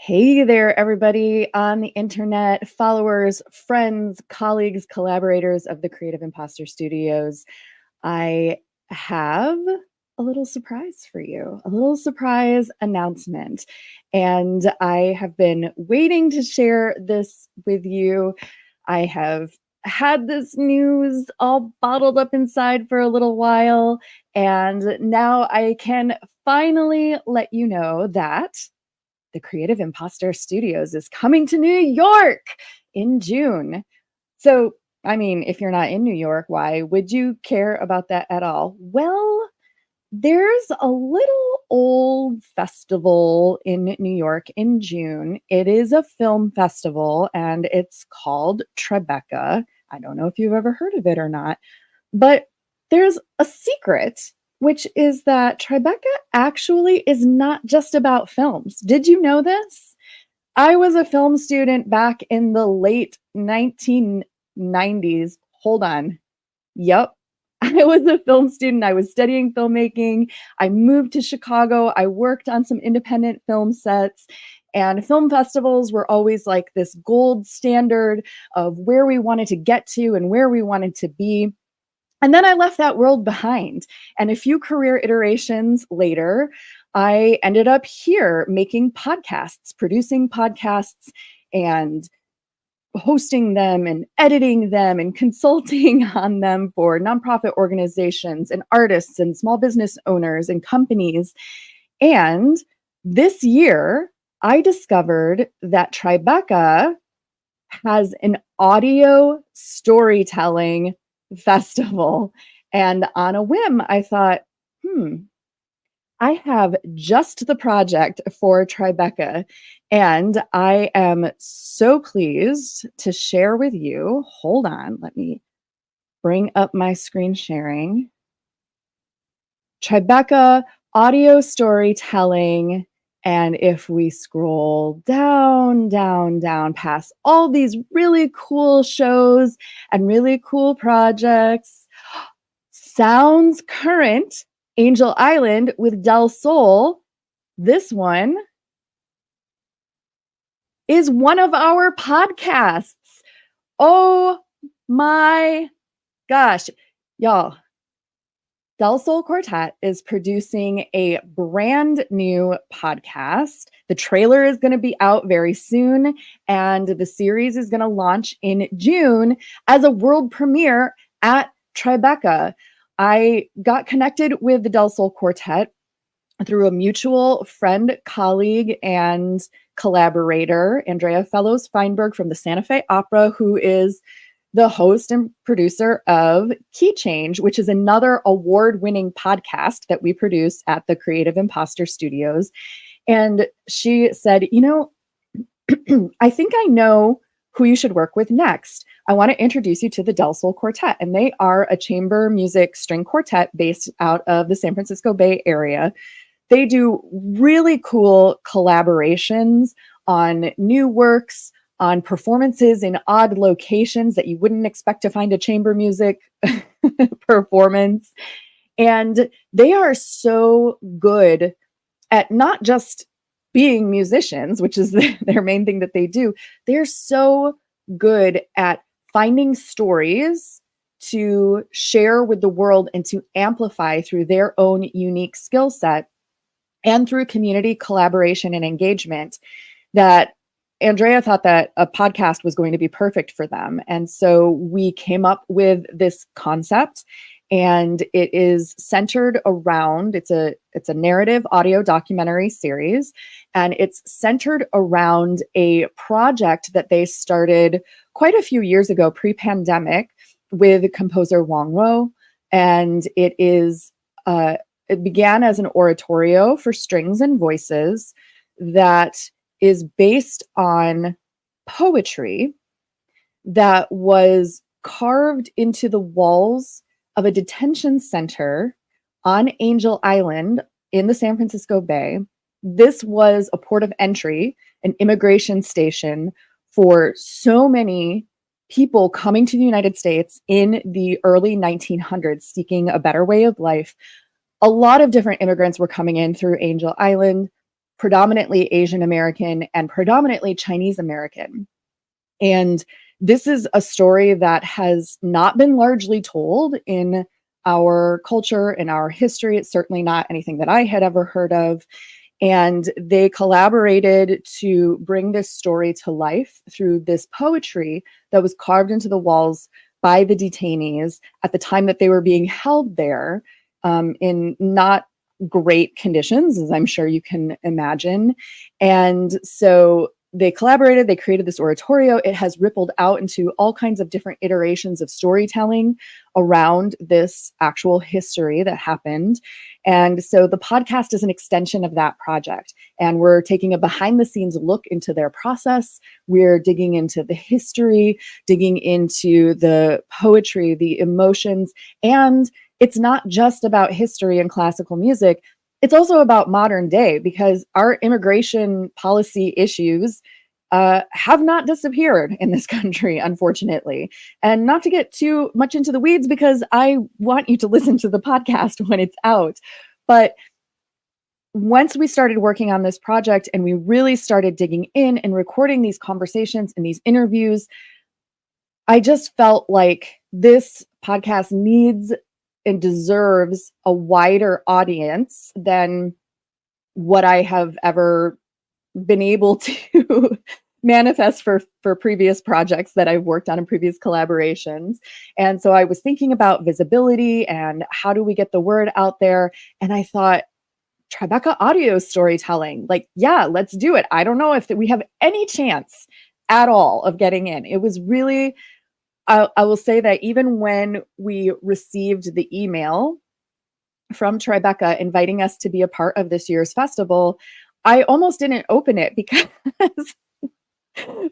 Hey there, everybody on the internet, followers, friends, colleagues, collaborators of the Creative Impostor Studios. I have a little surprise for you, a little surprise announcement. And I have been waiting to share this with you. I have had this news all bottled up inside for a little while, and now I can finally let you know that the Creative Impostor Studios is coming to New York in June. So, I mean, if you're not in New York, why would you care about that at all? Well, there's a little old festival in New York in June. It is a film festival and it's called Tribeca. I don't know if you've ever heard of it or not, but there's a secret, which is that Tribeca actually is not just about films. Did you know this? I was a film student back in the late 1990s. Hold on. Yep. I was a film student. I was studying filmmaking. I moved to Chicago. I worked on some independent film sets. And film festivals were always like this gold standard of where we wanted to get to and where we wanted to be. And then I left that world behind. And a few career iterations later, I ended up here making podcasts, producing podcasts, and hosting them and editing them and consulting on them for nonprofit organizations and artists and small business owners and companies. And this year, I discovered that Tribeca has an audio storytelling festival. And on a whim, I thought, I have just the project for Tribeca. And I am so pleased to share with you. Hold on, let me bring up my screen sharing. Tribeca audio storytelling. And if we scroll down, down, down past all these really cool shows and really cool projects, Sounds Current, Angel Island with Del Sol. This one is one of our podcasts. Oh my gosh, y'all. Del Sol Quartet is producing a brand new podcast. The trailer is going to be out very soon, and the series is going to launch in June as a world premiere at Tribeca. I got connected with the Del Sol Quartet through a mutual friend, colleague, and collaborator, Andrea Fellows Feinberg from the Santa Fe Opera, who is the host and producer of Key Change, which is another award-winning podcast that we produce at the Creative Impostor Studios. And she said, I think I know who you should work with next. I want to introduce you to the Del Sol Quartet. And they are a chamber music string quartet based out of the San Francisco Bay Area. They do really cool collaborations on new works, on performances in odd locations that you wouldn't expect to find a chamber music performance. And they are so good at not just being musicians, which is their main thing that they do. They're so good at finding stories to share with the world and to amplify through their own unique skill set and through community collaboration and engagement that Andrea thought that a podcast was going to be perfect for them. And so we came up with this concept, and it is centered around, it's a narrative audio documentary series, and it's centered around a project that they started quite a few years ago, pre-pandemic, with composer Wang Ro. And it began as an oratorio for strings and voices that is based on poetry that was carved into the walls of a detention center on Angel Island in the San Francisco Bay. This was a port of entry, an immigration station for so many people coming to the United States in the early 1900s seeking a better way of life. A lot of different immigrants were coming in through Angel Island. predominantly Asian American and predominantly Chinese American. And this is a story that has not been largely told in our culture, in our history. It's certainly not anything that I had ever heard of. And they collaborated to bring this story to life through this poetry that was carved into the walls by the detainees at the time that they were being held there, in not great conditions, as I'm sure you can imagine. And so they collaborated, they created this oratorio. It has rippled out into all kinds of different iterations of storytelling around this actual history that happened. And so the podcast is an extension of that project. And we're taking a behind the scenes look into their process. We're digging into the history, digging into the poetry, the emotions. And it's not just about history and classical music. It's also about modern day, because our immigration policy issues have not disappeared in this country, unfortunately. And not to get too much into the weeds, because I want you to listen to the podcast when it's out. But once we started working on this project and we really started digging in and recording these conversations and these interviews, I just felt like this podcast needs and deserves a wider audience than what I have ever been able to manifest for previous projects that I've worked on in previous collaborations. And so I was thinking about visibility and how do we get the word out there? And I thought, Tribeca audio storytelling, like, yeah, let's do it. I don't know if we have any chance at all of getting in. It was really, I will say that even when we received the email from Tribeca inviting us to be a part of this year's festival, I almost didn't open it because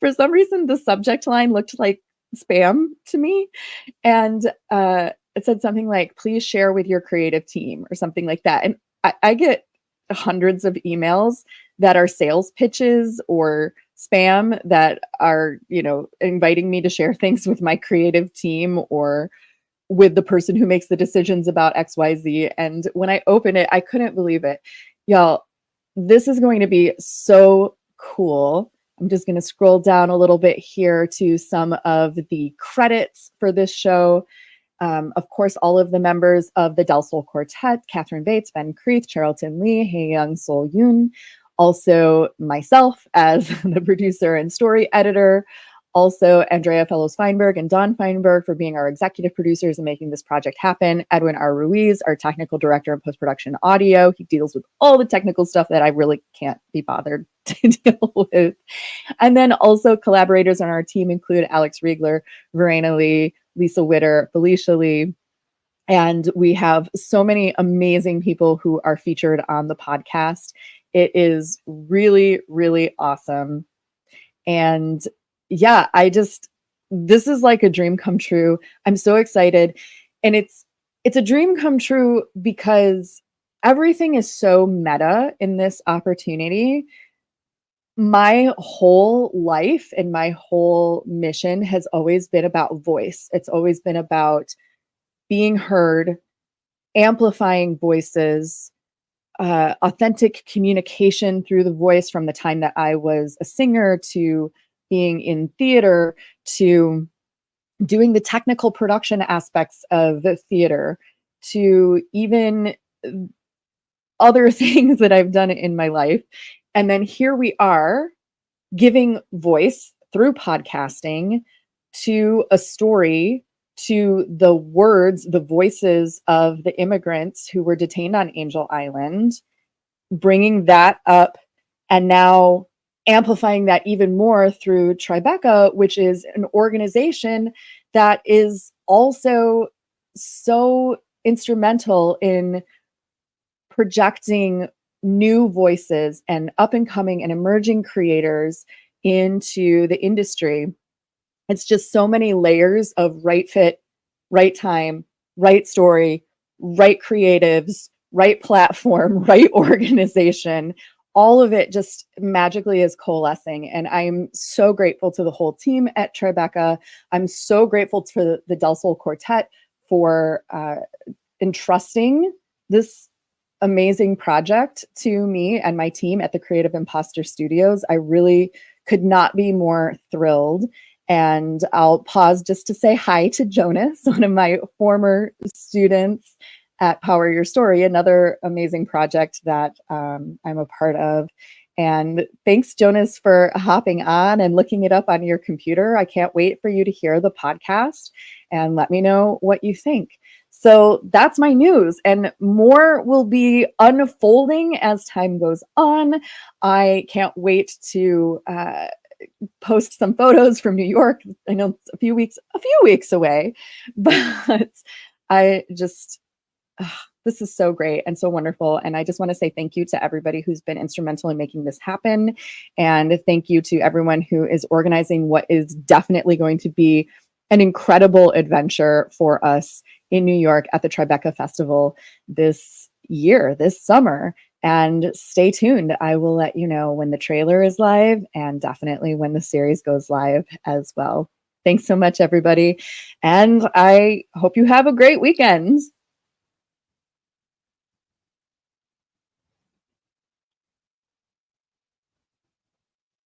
for some reason the subject line looked like spam to me. And it said something like, please share with your creative team or something like that. And I get hundreds of emails that are sales pitches or spam that are, inviting me to share things with my creative team or with the person who makes the decisions about XYZ. And when I opened it, I couldn't believe it. Y'all, this is going to be so cool. I'm just going to scroll down a little bit here to some of the credits for this show. Of course, all of the members of the Del Sol Quartet, Catherine Bates, Ben Creeth, Charlton Lee, Hye Young Sol Yoon, also myself as the producer and story editor, also Andrea Fellows-Feinberg and Don Feinberg for being our executive producers and making this project happen, Edwin R. Ruiz, our technical director of post-production audio. He deals with all the technical stuff that I really can't be bothered to deal with. And then also collaborators on our team include Alex Riegler, Verena Lee, Lisa Witter, Felicia Lee. And we have so many amazing people who are featured on the podcast. It is really, really awesome. And yeah, this is like a dream come true. I'm so excited. And it's a dream come true because everything is so meta in this opportunity. My whole life and my whole mission has always been about voice. It's always been about being heard, amplifying voices, authentic communication through the voice from the time that I was a singer to being in theater to doing the technical production aspects of the theater to even other things that I've done in my life. And then here we are giving voice through podcasting to a story, to the words, the voices of the immigrants who were detained on Angel Island, bringing that up and now amplifying that even more through Tribeca, which is an organization that is also so instrumental in projecting new voices and up and coming and emerging creators into the industry. It's just so many layers of right fit, right time, right story, right creatives, right platform, right organization. All of it just magically is coalescing. And I'm so grateful to the whole team at Tribeca. I'm so grateful to the Del Sol Quartet for entrusting this amazing project to me and my team at the Creative Impostor Studios. I really could not be more thrilled. And I'll pause just to say hi to Jonas, one of my former students at Power Your Story, another amazing project that I'm a part of. And thanks, Jonas, for hopping on and looking it up on your computer. I can't wait for you to hear the podcast and let me know what you think. So that's my news, and more will be unfolding as time goes on. I can't wait to post some photos from New York. I know it's a few weeks away, but I just this is so great and so wonderful. And I just want to say thank you to everybody who's been instrumental in making this happen. And thank you to everyone who is organizing what is definitely going to be an incredible adventure for us in New York at the Tribeca Festival this summer. And stay tuned. I will let you know when the trailer is live and definitely when the series goes live as well. Thanks so much, everybody. And I hope you have a great weekend.